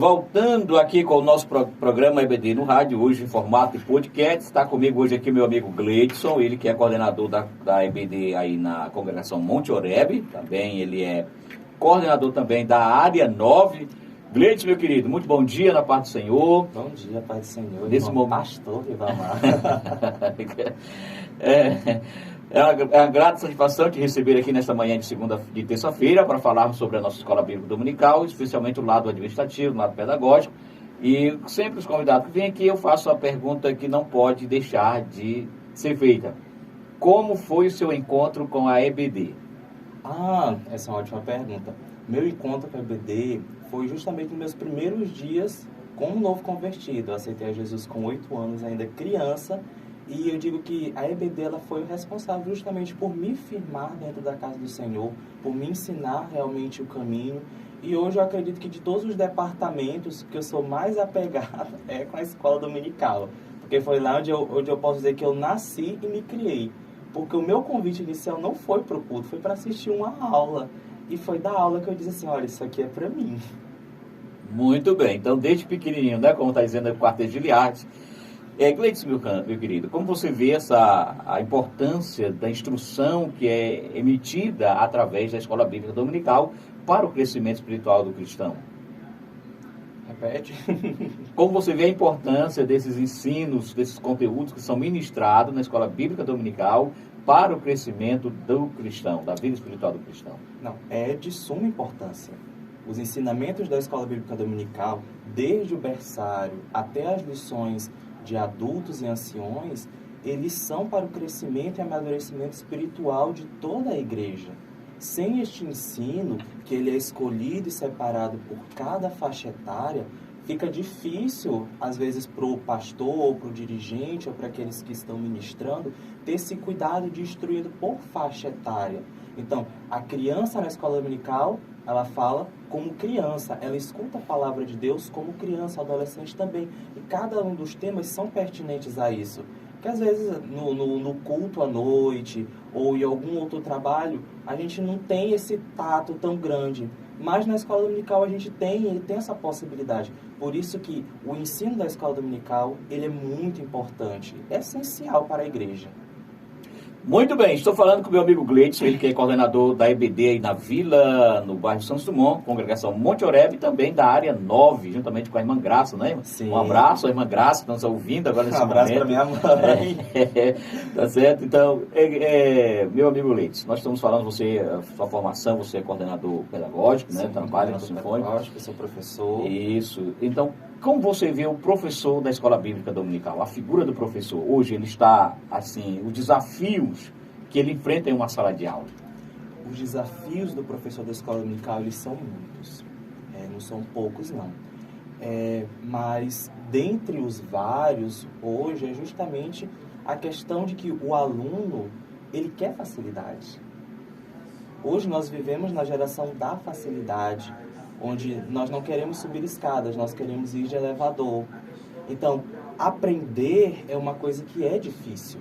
Voltando aqui com o nosso programa EBD no rádio, hoje em formato de podcast, está comigo hoje aqui meu amigo Gleidson, ele que é coordenador da EBD aí na congregação Monte Oreb, também ele é coordenador também da área 9. Gleidson, meu querido, muito bom dia na paz do Senhor. Bom dia, paz do Senhor. Nesse momento, pastor Ribamar. É uma grata satisfação te receber aqui nesta manhã de terça-feira para falarmos sobre a nossa escola bíblica dominical, especialmente o lado administrativo, o lado pedagógico. E sempre os convidados que vêm aqui, eu faço a pergunta que não pode deixar de ser feita. Como foi o seu encontro com a EBD? Essa é uma ótima pergunta. Meu encontro com a EBD foi justamente nos meus primeiros dias como novo convertido. Eu aceitei a Jesus com 8 anos, ainda criança. E eu digo que a EBD ela foi o responsável justamente por me firmar dentro da casa do Senhor, por me ensinar realmente o caminho. E hoje eu acredito que de todos os departamentos que eu sou mais apegado é com a escola dominical. Porque foi lá onde eu posso dizer que eu nasci e me criei. Porque o meu convite inicial não foi para o culto, foi para assistir uma aula. E foi da aula que eu disse assim, olha, isso aqui é para mim. Muito bem, então desde pequenininho, né, como está dizendo o quarteto de Giliardi. Gleidson, meu querido, como você vê a importância da instrução que é emitida através da escola bíblica dominical para o crescimento espiritual do cristão? Repete. Como você vê a importância desses ensinos, desses conteúdos que são ministrados na escola bíblica dominical para o crescimento do cristão, da vida espiritual do cristão? Não, é de suma importância. Os ensinamentos da escola bíblica dominical, desde o berçário até as lições de adultos e anciões, eles são para o crescimento e amadurecimento espiritual de toda a igreja. Sem este ensino, que ele é escolhido e separado por cada faixa etária, fica difícil, às vezes, para o pastor, ou para o dirigente, ou para aqueles que estão ministrando, ter esse cuidado de instruir por faixa etária. Então, a criança na escola dominical, ela fala como criança, ela escuta a palavra de Deus como criança, adolescente também. E cada um dos temas são pertinentes a isso. Porque às vezes no culto à noite ou em algum outro trabalho, a gente não tem esse tato tão grande. Mas na escola dominical a gente tem essa possibilidade. Por isso que o ensino da escola dominical, ele é muito importante, é essencial para a igreja. Muito bem, estou falando com o meu amigo Gleidson, ele que é coordenador da EBD aí na Vila, no bairro Santos Dumont, congregação Monte Oreb, e também da área 9, juntamente com a irmã Graça, né? Sim. Um abraço, a irmã Graça, que está nos ouvindo agora nesse momento. Um abraço para minha mãe. Tá certo? Então, meu amigo Gleidson, nós estamos falando, sua formação, você é coordenador pedagógico, né? Sim, trabalha no Sinfônico. Eu sou professor. Isso. Então, como você vê o professor da escola bíblica dominical, a figura do professor, hoje ele está, assim, os desafios que ele enfrenta em uma sala de aula? Os desafios do professor da escola dominical, eles são muitos, não são poucos não. Mas, dentre os vários, hoje é justamente a questão de que o aluno, ele quer facilidade. Hoje nós vivemos na geração da facilidade, onde nós não queremos subir escadas, nós queremos ir de elevador. Então, aprender é uma coisa que é difícil,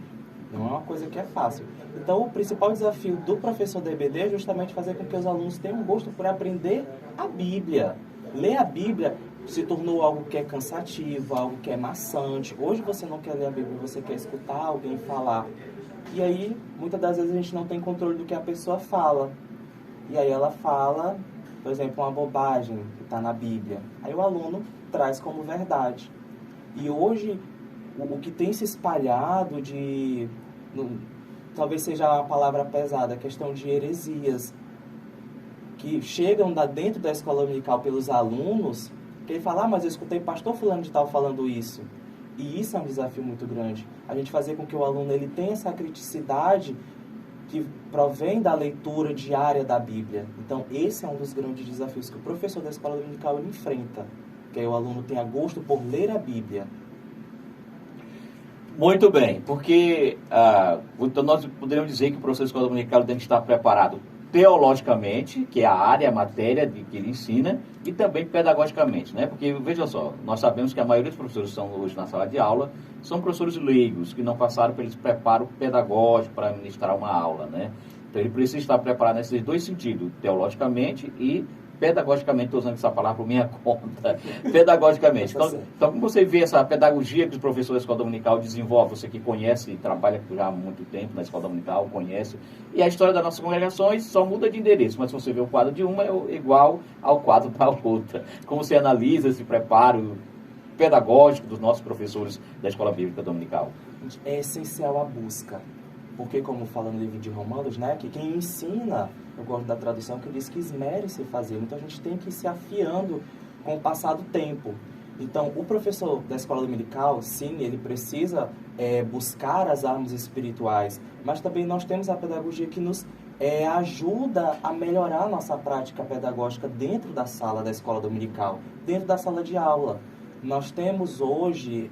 não é uma coisa que é fácil. Então, o principal desafio do professor da EBD é justamente fazer com que os alunos tenham gosto por aprender a Bíblia. Ler a Bíblia se tornou algo que é cansativo, algo que é maçante. Hoje você não quer ler a Bíblia, você quer escutar alguém falar. E aí, muitas das vezes a gente não tem controle do que a pessoa fala. E aí ela fala, por exemplo, uma bobagem que está na Bíblia. Aí o aluno traz como verdade. E hoje, o que tem se espalhado talvez seja uma palavra pesada, a questão de heresias, que chegam dentro da escola dominical pelos alunos, que ele fala, mas eu escutei pastor fulano de tal falando isso. E isso é um desafio muito grande. A gente fazer com que o aluno ele tenha essa criticidade que provém da leitura diária da Bíblia. Então, esse é um dos grandes desafios que o professor da escola dominical ele enfrenta, que aí o aluno tenha gosto por ler a Bíblia. Muito bem, porque então nós poderíamos dizer que o professor da escola dominical tem que estar preparado teologicamente, que é a área, a matéria que ele ensina, e também pedagogicamente, né? Porque, veja só, nós sabemos que a maioria dos professores que estão hoje na sala de aula são professores leigos, que não passaram por esse preparo pedagógico para ministrar uma aula, né? Então, ele precisa estar preparado nesses dois sentidos, teologicamente e pedagogicamente, estou usando essa palavra por minha conta, pedagogicamente. Então, como você vê essa pedagogia que os professores da Escola Dominical desenvolvem, você que conhece e trabalha já há muito tempo na Escola Dominical, conhece, e a história das nossas congregações só muda de endereço, mas se você vê o quadro de uma, é igual ao quadro da outra. Como você analisa esse preparo pedagógico dos nossos professores da Escola Bíblica Dominical? É essencial a busca. Porque, como fala no livro de Romanos, né, que quem ensina, eu gosto da tradução que diz que esmere-se fazer. Então, a gente tem que ir se afiando com o passar do tempo. Então, o professor da escola dominical, sim, ele precisa buscar as armas espirituais, mas também nós temos a pedagogia que nos ajuda a melhorar a nossa prática pedagógica dentro da sala da escola dominical, dentro da sala de aula. Nós temos hoje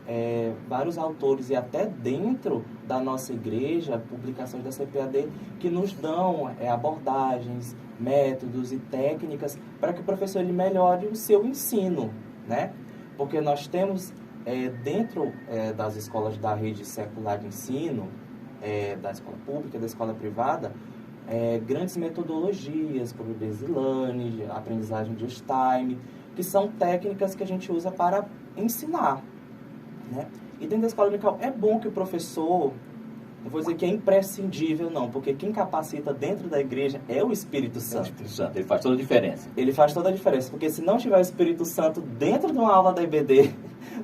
vários autores e até dentro da nossa igreja, publicações da CPAD, que nos dão abordagens, métodos e técnicas para que o professor ele melhore o seu ensino, né? Porque nós temos dentro das escolas da rede secular de ensino, da escola pública, da escola privada, grandes metodologias, como o Desilane, aprendizagem de Stein, que são técnicas que a gente usa para ensinar, né? E dentro da escola dominical é bom que o professor, não vou dizer que é imprescindível não, porque quem capacita dentro da igreja é o Espírito Santo. O Espírito Santo, ele faz toda a diferença. Ele faz toda a diferença, porque se não tiver o Espírito Santo dentro de uma aula da IBD,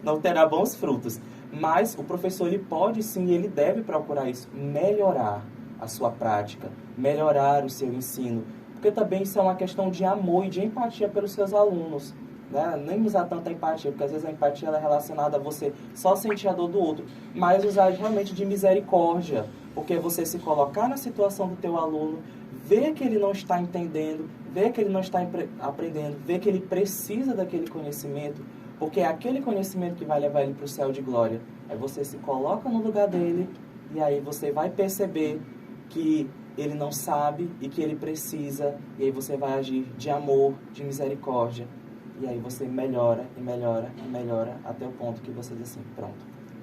não terá bons frutos. Mas o professor, ele pode sim, ele deve procurar isso, melhorar a sua prática, melhorar o seu ensino, porque também isso é uma questão de amor e de empatia pelos seus alunos, né? Nem usar tanta empatia, porque às vezes a empatia ela é relacionada a você só sentir a dor do outro, mas usar realmente de misericórdia, porque você se colocar na situação do teu aluno, ver que ele não está entendendo, ver que ele não está aprendendo, ver que ele precisa daquele conhecimento, porque é aquele conhecimento que vai levar ele para o céu de glória. Aí você se coloca no lugar dele e aí você vai perceber que ele não sabe e que ele precisa, e aí você vai agir de amor, de misericórdia, e aí você melhora e melhora e melhora até o ponto que você diz assim, pronto,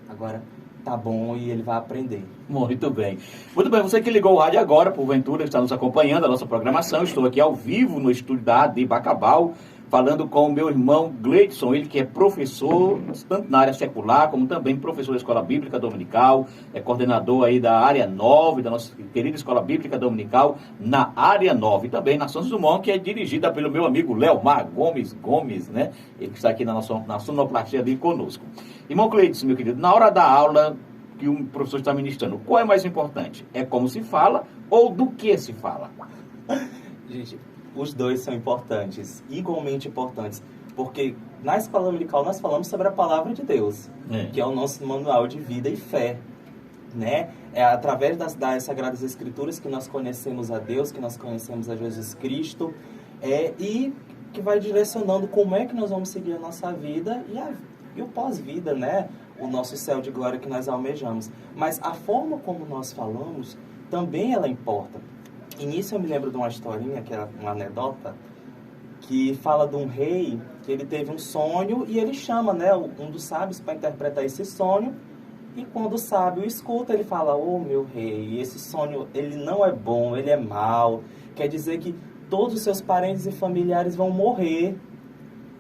agora tá bom, e ele vai aprender. Muito bem. Muito bem, você que ligou o rádio agora, porventura, está nos acompanhando a nossa programação, estou aqui ao vivo no estúdio da AD Bacabal, falando com o meu irmão Gleidson, ele que é professor, tanto na área secular, como também professor da Escola Bíblica Dominical, é coordenador aí da área 9, da nossa querida Escola Bíblica Dominical, na área 9, e também na Santos Dumont, que é dirigida pelo meu amigo Leomar Gomes, né? Ele que está aqui na sonoplastia ali conosco. Irmão Gleidson, meu querido, na hora da aula que um professor está ministrando, qual é mais importante? É como se fala ou do que se fala? Gente, os dois são importantes, igualmente importantes, porque na escola dominical nós falamos sobre a palavra de Deus, que é o nosso manual de vida e fé, né? É através das Sagradas Escrituras que nós conhecemos a Deus, que nós conhecemos a Jesus Cristo, e que vai direcionando como é que nós vamos seguir a nossa vida e o pós-vida, né? O nosso céu de glória que nós almejamos. Mas a forma como nós falamos, também ela importa. E nisso eu me lembro de uma historinha, que é uma anedota, que fala de um rei que ele teve um sonho e ele chama, né, um dos sábios para interpretar esse sonho. E quando o sábio escuta, ele fala, meu rei, esse sonho ele não é bom, ele é mau. Quer dizer que todos os seus parentes e familiares vão morrer.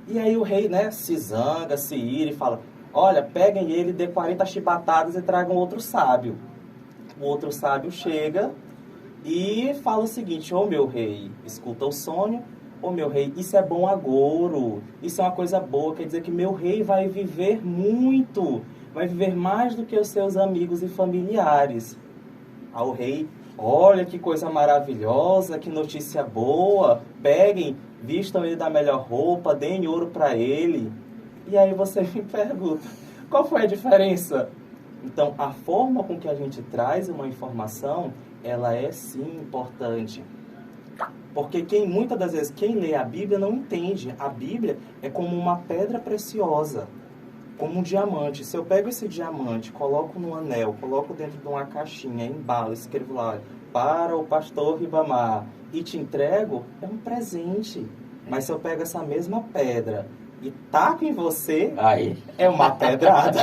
E aí o rei, né, se zanga, se ira e fala, olha, peguem ele, dê 40 chibatadas e tragam outro sábio. O outro sábio chega e fala o seguinte, meu rei, escuta o sonho, meu rei, isso é bom agouro, isso é uma coisa boa, quer dizer que meu rei vai viver muito, vai viver mais do que os seus amigos e familiares. Ao rei, olha que coisa maravilhosa, que notícia boa, peguem, vistam ele da melhor roupa, deem ouro para ele. E aí você me pergunta, qual foi a diferença? Então, a forma com que a gente traz uma informação, ela é sim importante. Porque muitas das vezes quem lê a Bíblia não entende. A Bíblia é como uma pedra preciosa, como um diamante. Se eu pego esse diamante, coloco num anel, coloco dentro de uma caixinha, embalo, escrevo lá, para o pastor Ribamar, e te entrego, é um presente. Mas se eu pego essa mesma pedra e taco em você, aí é uma pedrada.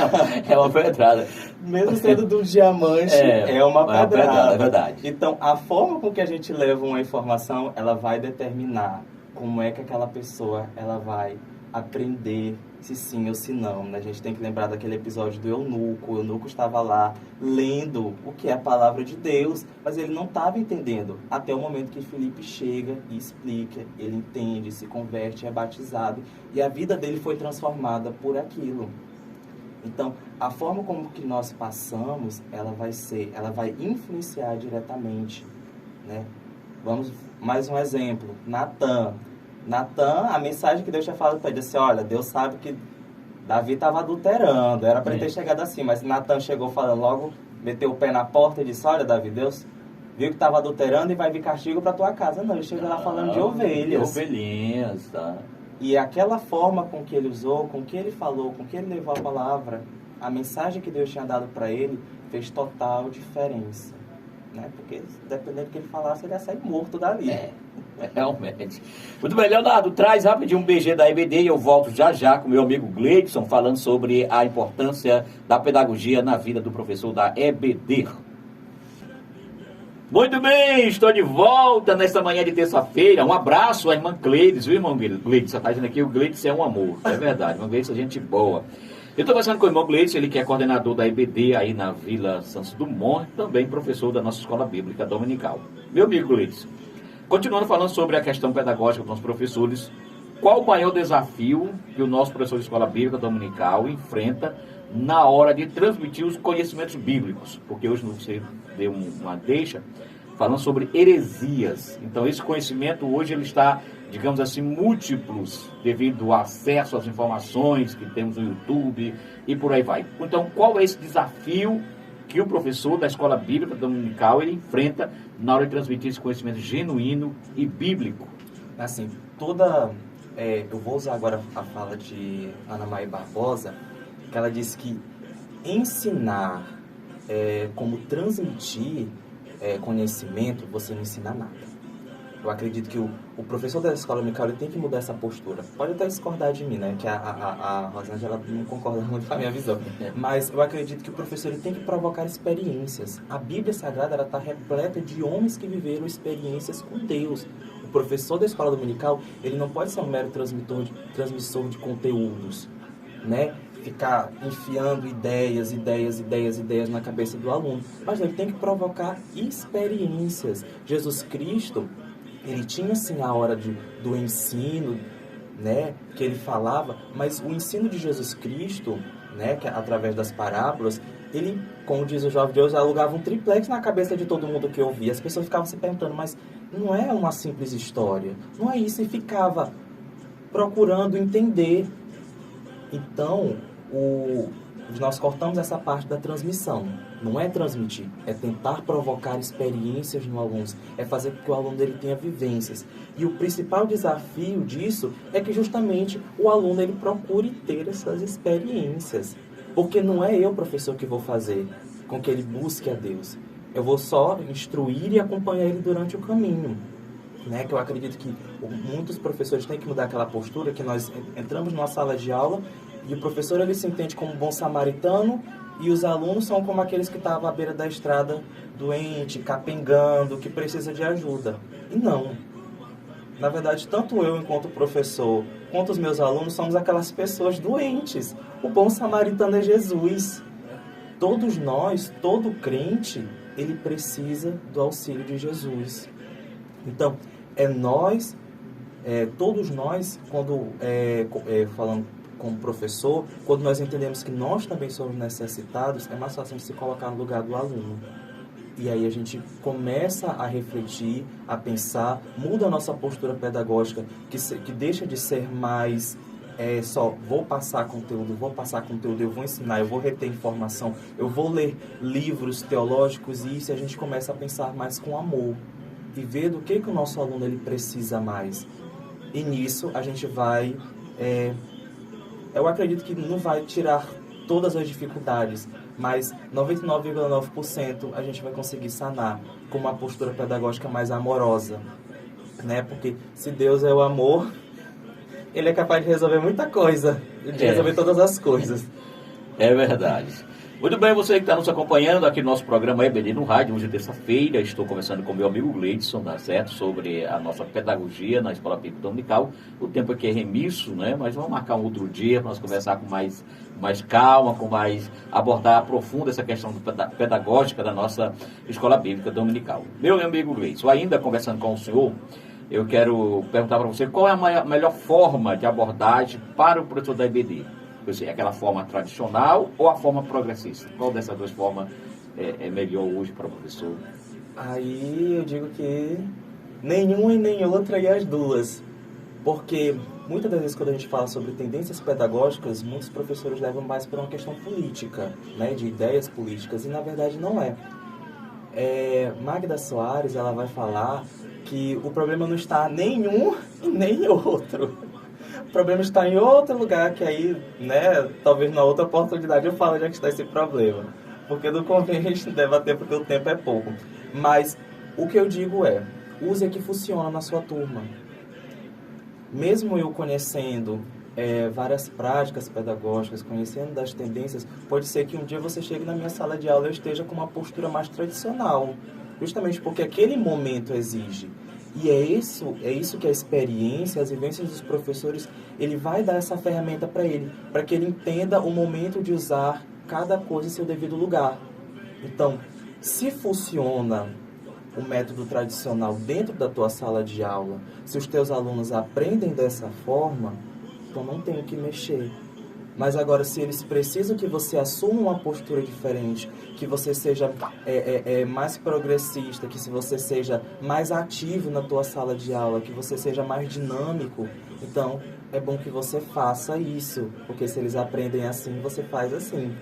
É uma pedrada. Mesmo sendo de um diamante, é uma pedrada. É verdade. Então, a forma com que a gente leva uma informação, ela vai determinar como é que aquela pessoa ela vai aprender se sim ou se não, né? A gente tem que lembrar daquele episódio do eunuco. O eunuco estava lá lendo o que é a palavra de Deus, mas ele não estava entendendo. Até o momento que Filipe chega e explica, ele entende, se converte, é batizado, e a vida dele foi transformada por aquilo. Então, a forma como que nós passamos, ela vai influenciar diretamente, né? Vamos, mais um exemplo, Natan, a mensagem que Deus tinha falado para ele, assim, olha, Deus sabe que Davi estava adulterando, era para ele ter chegado assim, mas Natan chegou falando logo, meteu o pé na porta e disse, olha, Davi, Deus viu que estava adulterando e vai vir castigo para tua casa. Não, ele chegou lá falando de ovelhas. De ovelhinhas, tá? E aquela forma com que ele usou, com que ele falou, com que ele levou a palavra, a mensagem que Deus tinha dado para ele, fez total diferença. Né? Porque, dependendo do que ele falasse, ele ia sair morto dali. Realmente. Muito bem, Leonardo, traz rapidinho um BG da EBD e eu volto já com meu amigo Gleidson, falando sobre a importância da pedagogia na vida do professor da EBD. Muito bem, estou de volta nesta manhã de terça-feira. Um abraço à irmã Gleides, viu, irmão Gleides? Você está dizendo aqui, o Gleides é um amor. É verdade, irmão Gleides é gente boa. Eu estou conversando com o irmão Gleides, ele que é coordenador da EBD aí na Vila Santos Dumont, também professor da nossa escola bíblica dominical. Meu amigo Gleides, continuando falando sobre a questão pedagógica dos nossos professores, qual o maior desafio que o nosso professor de escola bíblica dominical enfrenta na hora de transmitir os conhecimentos bíblicos? Porque hoje você deu uma deixa falando sobre heresias. Então esse conhecimento hoje ele está, digamos assim, múltiplos devido ao acesso às informações que temos no YouTube e por aí vai. Então qual é esse desafio que o professor da escola bíblica dominical ele enfrenta na hora de transmitir esse conhecimento genuíno e bíblico? Assim, eu vou usar agora a fala de Ana Maria Barbosa, que ela disse que ensinar como transmitir conhecimento, você não ensina nada. Eu acredito que o professor da escola dominical ele tem que mudar essa postura. Pode até discordar de mim, né? Que a Rosângela não concorda muito com a minha visão. Mas eu acredito que o professor ele tem que provocar experiências. A Bíblia Sagrada está repleta de homens que viveram experiências com Deus. O professor da escola dominical ele não pode ser um mero transmissor de conteúdos, né? Ficar enfiando ideias na cabeça do aluno. Mas ele tem que provocar experiências. Jesus Cristo, ele tinha sim a hora do ensino, né, que ele falava, mas o ensino de Jesus Cristo, né, que através das parábolas, ele, como diz o jovem Deus, alugava um triplex na cabeça de todo mundo que ouvia. As pessoas ficavam se perguntando, mas não é uma simples história, não é isso, e ficava procurando entender. Então, nós cortamos essa parte da transmissão. Não é transmitir, é tentar provocar experiências no aluno, é fazer com que o aluno dele tenha vivências. E o principal desafio disso é que justamente o aluno ele procure ter essas experiências. Porque não é eu, professor, que vou fazer com que ele busque a Deus. Eu vou só instruir e acompanhar ele durante o caminho. Né? Que eu acredito que muitos professores têm que mudar aquela postura que nós entramos numa sala de aula e o professor ele se entende como um bom samaritano e os alunos são como aqueles que estavam à beira da estrada, doente, capengando, que precisa de ajuda. E não. Na verdade, tanto eu enquanto professor, quanto os meus alunos, somos aquelas pessoas doentes. O bom samaritano é Jesus. Todos nós, todo crente, ele precisa do auxílio de Jesus. Então, todos nós, quando falando como professor, quando nós entendemos que nós também somos necessitados, é mais fácil a gente se colocar no lugar do aluno. E aí a gente começa a refletir, a pensar, muda a nossa postura pedagógica, que deixa de ser mais só vou passar conteúdo, eu vou ensinar, eu vou reter informação, eu vou ler livros teológicos e isso a gente começa a pensar mais com amor e ver do que o nosso aluno ele precisa mais. E nisso a gente vai... eu acredito que não vai tirar todas as dificuldades, mas 99,9% a gente vai conseguir sanar com uma postura pedagógica mais amorosa, né? Porque se Deus é o amor, Ele é capaz de resolver muita coisa, de resolver todas as coisas. É verdade. Muito bem, você que está nos acompanhando aqui no nosso programa EBD no Rádio, hoje é terça-feira, estou conversando com meu amigo Gleidson, tá certo, sobre a nossa pedagogia na Escola Bíblica Dominical. O tempo aqui é remisso, né, mas vamos marcar um outro dia para nós conversar com mais calma, abordar profunda essa questão pedagógica da nossa Escola Bíblica Dominical. Meu amigo Gleidson, ainda conversando com o senhor, eu quero perguntar para você qual é a melhor forma de abordagem para o professor da EBD. Aquela forma tradicional ou a forma progressista? Qual dessas duas formas é melhor hoje para o professor? Aí eu digo que nenhuma e nem outra e as duas. Porque muitas das vezes quando a gente fala sobre tendências pedagógicas, muitos professores levam mais para uma questão política, né, de ideias políticas, e na verdade não é. Magda Soares, ela vai falar que o problema não está nenhum e nem outro. O problema está em outro lugar, que aí, né, talvez na outra oportunidade eu falo onde é que está esse problema. Porque não convém a gente debater porque o tempo é pouco. Mas o que eu digo use o que funciona na sua turma. Mesmo eu conhecendo várias práticas pedagógicas, conhecendo das tendências, pode ser que um dia você chegue na minha sala de aula e eu esteja com uma postura mais tradicional. Justamente porque aquele momento exige. E é isso que a experiência, as vivências dos professores, ele vai dar essa ferramenta para que ele entenda o momento de usar cada coisa em seu devido lugar. Então, se funciona o método tradicional dentro da tua sala de aula, se os teus alunos aprendem dessa forma, então não tem o que mexer. Mas agora, se eles precisam que você assuma uma postura diferente, que você seja mais progressista, que se você seja mais ativo na tua sala de aula, que você seja mais dinâmico, então é bom que você faça isso, porque se eles aprendem assim, você faz assim.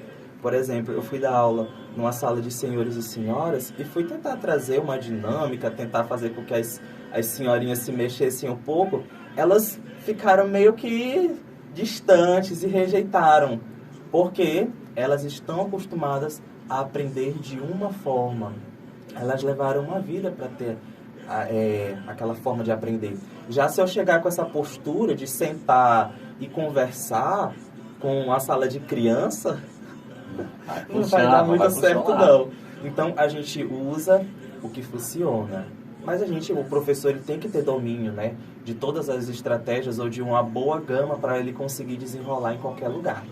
Por exemplo, eu fui dar aula numa sala de senhores e senhoras e fui tentar trazer uma dinâmica, tentar fazer com que as senhorinhas se mexessem um pouco. Elas ficaram meio que distantes e rejeitaram, porque elas estão acostumadas a aprender de uma forma. Elas levaram uma vida para ter aquela forma de aprender. Já se eu chegar com essa postura de sentar e conversar com a sala de criança, não vai dar muito certo não. Então a gente usa o que funciona. Mas o professor ele tem que ter domínio, né, de todas as estratégias ou de uma boa gama para ele conseguir desenrolar em qualquer lugar.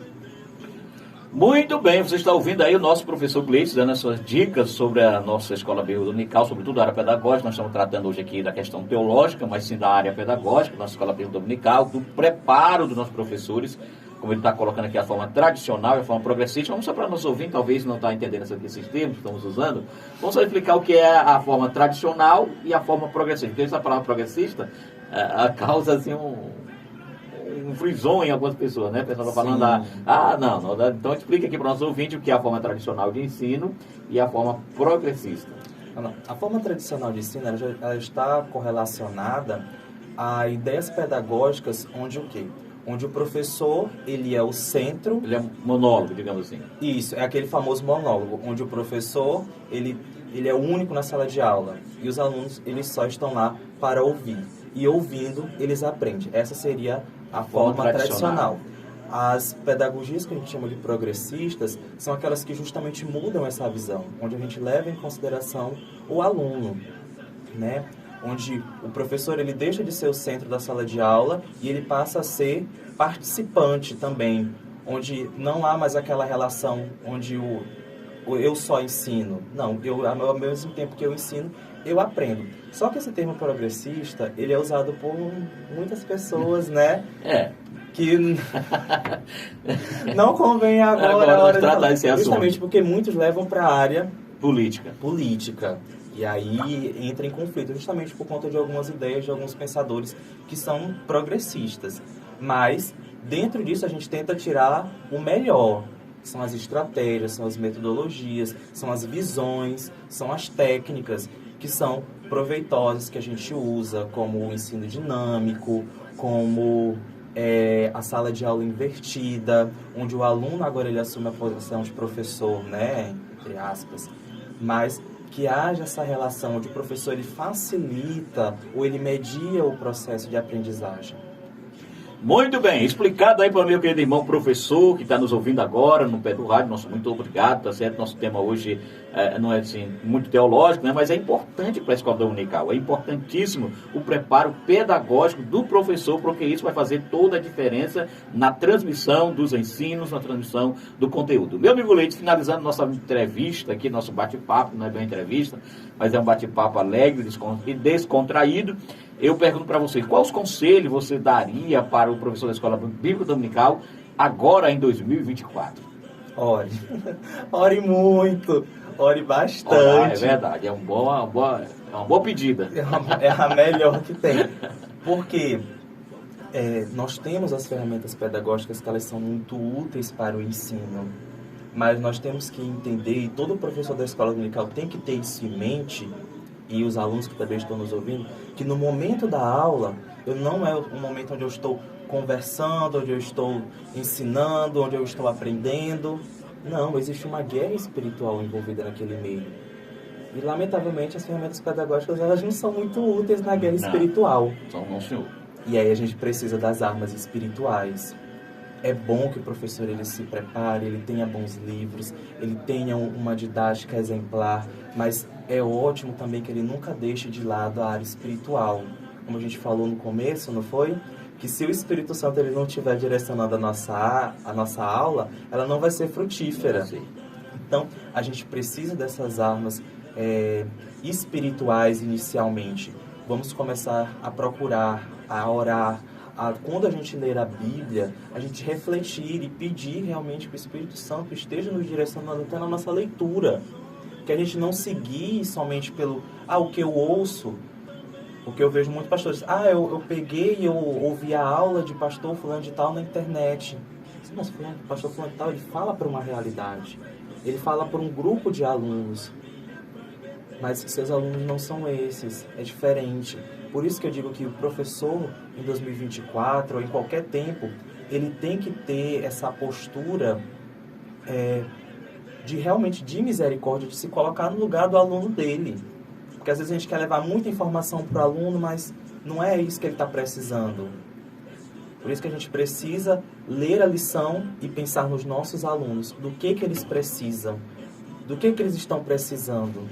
Muito bem, você está ouvindo aí o nosso professor Gleidson dando as suas dicas sobre a nossa Escola Bíblica Dominical, sobretudo a área pedagógica. Nós estamos tratando hoje aqui da questão teológica, mas sim da área pedagógica, nossa Escola Bíblica Dominical, do preparo dos nossos professores, como ele está colocando aqui a forma tradicional e a forma progressista. Vamos só para nosso ouvinte, talvez não está entendendo esses termos que estamos usando, vamos só explicar o que é a forma tradicional e a forma progressista. Porque essa palavra progressista causa assim um frisson em algumas pessoas, né? A pessoa está falando, não. Então explica aqui para o nosso ouvinte o que é a forma tradicional de ensino e a forma progressista. A forma tradicional de ensino ela está correlacionada a ideias pedagógicas onde o quê? Onde o professor, ele é o centro... Ele é monólogo, digamos assim. Isso, é aquele famoso monólogo, onde o professor, ele é o único na sala de aula. E os alunos, eles só estão lá para ouvir. E ouvindo, eles aprendem. Essa seria a forma tradicional. As pedagogias que a gente chama de progressistas são aquelas que justamente mudam essa visão, onde a gente leva em consideração o aluno, né? Onde o professor ele deixa de ser o centro da sala de aula e ele passa a ser participante também, onde não há mais aquela relação onde eu só ensino. Não, ao mesmo tempo que eu ensino, eu aprendo. Só que esse termo progressista, ele é usado por muitas pessoas, né? Que não convém agora a hora de falar esse assunto. Justamente porque muitos levam para a área política. E aí entra em conflito, justamente por conta de algumas ideias de alguns pensadores que são progressistas. Mas, dentro disso, a gente tenta tirar o melhor. São as estratégias, são as metodologias, são as visões, são as técnicas que são proveitosas, que a gente usa, como o ensino dinâmico, como a sala de aula invertida, onde o aluno agora ele assume a posição de professor, né, entre aspas, mas que haja essa relação onde o professor ele facilita ou ele media o processo de aprendizagem. Muito bem, explicado aí para o meu querido irmão professor que está nos ouvindo agora no pé do rádio, nosso muito obrigado, tá certo? Nosso tema hoje não é assim muito teológico, né? Mas é importante para a escola dominical, é importantíssimo o preparo pedagógico do professor, porque isso vai fazer toda a diferença na transmissão dos ensinos, na transmissão do conteúdo. Meu amigo Leite, finalizando nossa entrevista aqui, nosso bate-papo, não é bem entrevista, mas é um bate-papo alegre e descontraído. Eu pergunto para você, quais conselhos você daria para o professor da Escola Bíblica Dominical agora em 2024? Ore. Ore muito. Ore bastante. Orar, é verdade, é uma boa pedida. É a melhor que tem. Porque nós temos as ferramentas pedagógicas que elas são muito úteis para o ensino. Mas nós temos que entender, e todo professor da Escola Dominical tem que ter isso em mente, e os alunos que também estão nos ouvindo, que no momento da aula, não é um momento onde eu estou conversando, onde eu estou ensinando, onde eu estou aprendendo. Não, existe uma guerra espiritual envolvida naquele meio. E, lamentavelmente, as ferramentas pedagógicas, elas não são muito úteis na guerra espiritual. Não, senhor. E aí a gente precisa das armas espirituais. É bom que o professor ele se prepare, ele tenha bons livros, ele tenha uma didática exemplar, mas é ótimo também que ele nunca deixe de lado a área espiritual. Como a gente falou no começo, não foi? Que se o Espírito Santo ele não estiver direcionando a nossa aula, ela não vai ser frutífera. Então, a gente precisa dessas armas espirituais inicialmente. Vamos começar a procurar, a orar, quando a gente ler a Bíblia, a gente refletir e pedir realmente que o Espírito Santo esteja nos direcionando até na nossa leitura. Que a gente não seguir somente pelo, o que eu ouço, porque eu vejo muitos pastores, eu peguei e eu ouvi a aula de pastor fulano de tal na internet. Mas pastor fulano de tal, ele fala para uma realidade, ele fala para um grupo de alunos, mas seus alunos não são esses, é diferente. Por isso que eu digo que o professor, em 2024, ou em qualquer tempo, ele tem que ter essa postura de misericórdia, de se colocar no lugar do aluno dele. Porque às vezes a gente quer levar muita informação para o aluno, mas não é isso que ele está precisando. Por isso que a gente precisa ler a lição e pensar nos nossos alunos, do que eles precisam, do que eles estão precisando.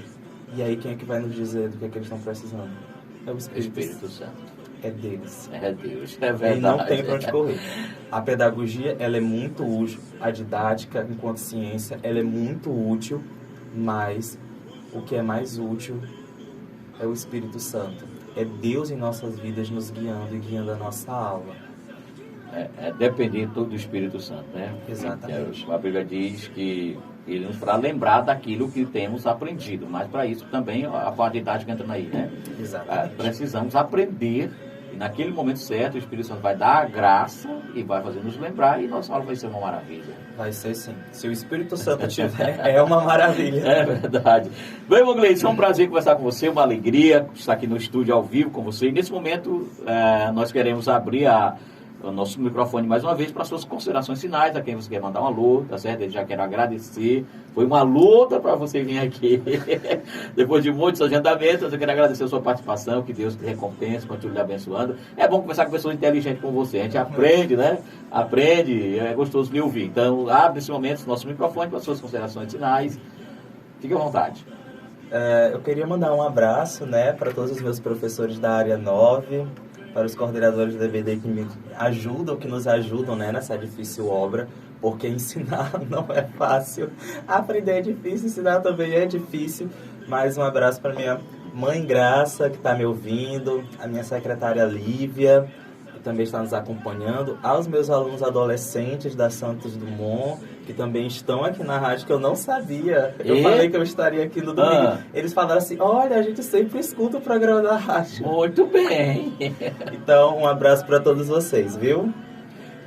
E aí quem é que vai nos dizer do que eles estão precisando? É o Espírito Santo. É deles. É Deus, é verdade. E não tem para onde correr. A pedagogia, ela é muito útil. A didática, enquanto ciência, ela é muito útil. Mas o que é mais útil é o Espírito Santo. É Deus em nossas vidas nos guiando e guiando a nossa aula. É depender todo do Espírito Santo, né? Exatamente. A Bíblia diz que ele nos fará lembrar daquilo que temos aprendido, mas para isso também a parte didática entra aí, né? Exatamente. Precisamos aprender, e naquele momento certo o Espírito Santo vai dar a graça e vai fazer nos lembrar, e nossa aula vai ser uma maravilha. Vai ser sim. Se o Espírito Santo tiver, é uma maravilha. É verdade. Bem, irmão Gleice, foi um prazer conversar com você, uma alegria estar aqui no estúdio ao vivo com você. E nesse momento nós queremos abrir o nosso microfone mais uma vez para suas considerações finais, a quem você quer mandar um alô, tá certo? Eu já quero agradecer, foi uma luta para você vir aqui, depois de muitos agendamentos. Eu quero agradecer a sua participação, que Deus te recompense, continue lhe abençoando. É bom conversar com pessoas inteligentes como você, a gente aprende, né? Aprende, é gostoso lhe ouvir. Então, abre nesse momento o nosso microfone para suas considerações finais, fique à vontade. Eu queria mandar um abraço, né, para todos os meus professores da área 9, para os coordenadores da EBD que me ajudam, que nos ajudam, né, nessa difícil obra, porque ensinar não é fácil, aprender é difícil, ensinar também é difícil. Mais um abraço para minha mãe Graça, que está me ouvindo, a minha secretária Lívia, que também está nos acompanhando, aos meus alunos adolescentes da Santos Dumont, que também estão aqui na rádio, que eu não sabia. Eu falei que eu estaria aqui no domingo. Eles falaram assim, olha, a gente sempre escuta o programa da rádio. Muito bem. Então, um abraço para todos vocês, viu?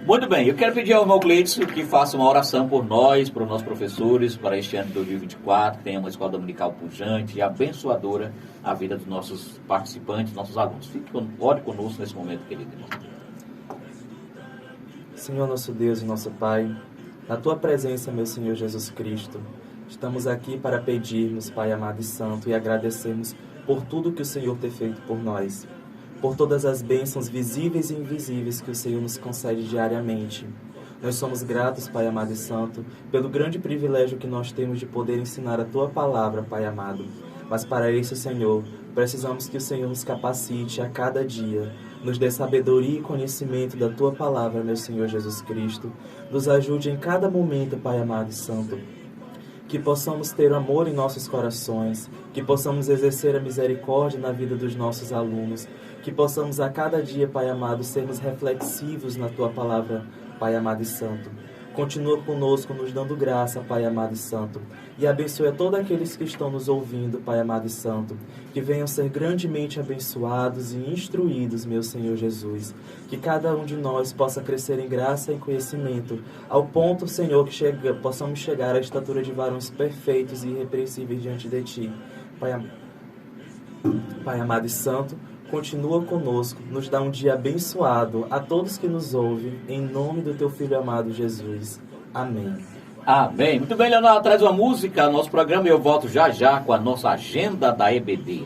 Muito bem, eu quero pedir ao irmão Gleidson que faça uma oração por nós, para os nossos professores, para este ano de 2024, tenha uma escola dominical pujante e abençoadora a vida dos nossos participantes, nossos alunos. Ore conosco nesse momento, querido irmão. Senhor nosso Deus e nosso Pai, na Tua presença, meu Senhor Jesus Cristo, estamos aqui para pedirmos, Pai amado e santo, e agradecermos por tudo que o Senhor tem feito por nós. por todas as bênçãos visíveis e invisíveis que o Senhor nos concede diariamente. Nós somos gratos, Pai amado e santo, pelo grande privilégio que nós temos de poder ensinar a Tua palavra, Pai amado. Mas para isso, Senhor, precisamos que o Senhor nos capacite a cada dia, nos dê sabedoria e conhecimento da Tua palavra, meu Senhor Jesus Cristo. Nos ajude em cada momento, Pai amado e santo. Que possamos ter amor em nossos corações, que possamos exercer a misericórdia na vida dos nossos alunos, que possamos a cada dia, Pai amado, sermos reflexivos na Tua palavra, Pai amado e santo. Continua conosco, nos dando graça, Pai amado e santo. E abençoe a todos aqueles que estão nos ouvindo, Pai amado e santo. Que venham ser grandemente abençoados e instruídos, meu Senhor Jesus. Que cada um de nós possa crescer em graça e conhecimento, ao ponto, Senhor, que possamos chegar à estatura de varões perfeitos e irrepreensíveis diante de Ti. Pai amado e santo, continua conosco, nos dá um dia abençoado a todos que nos ouvem, em nome do Teu Filho amado Jesus. Amém. Amém. Muito bem, Leonardo, traz uma música, nosso programa, e eu volto já já com a nossa agenda da EBD.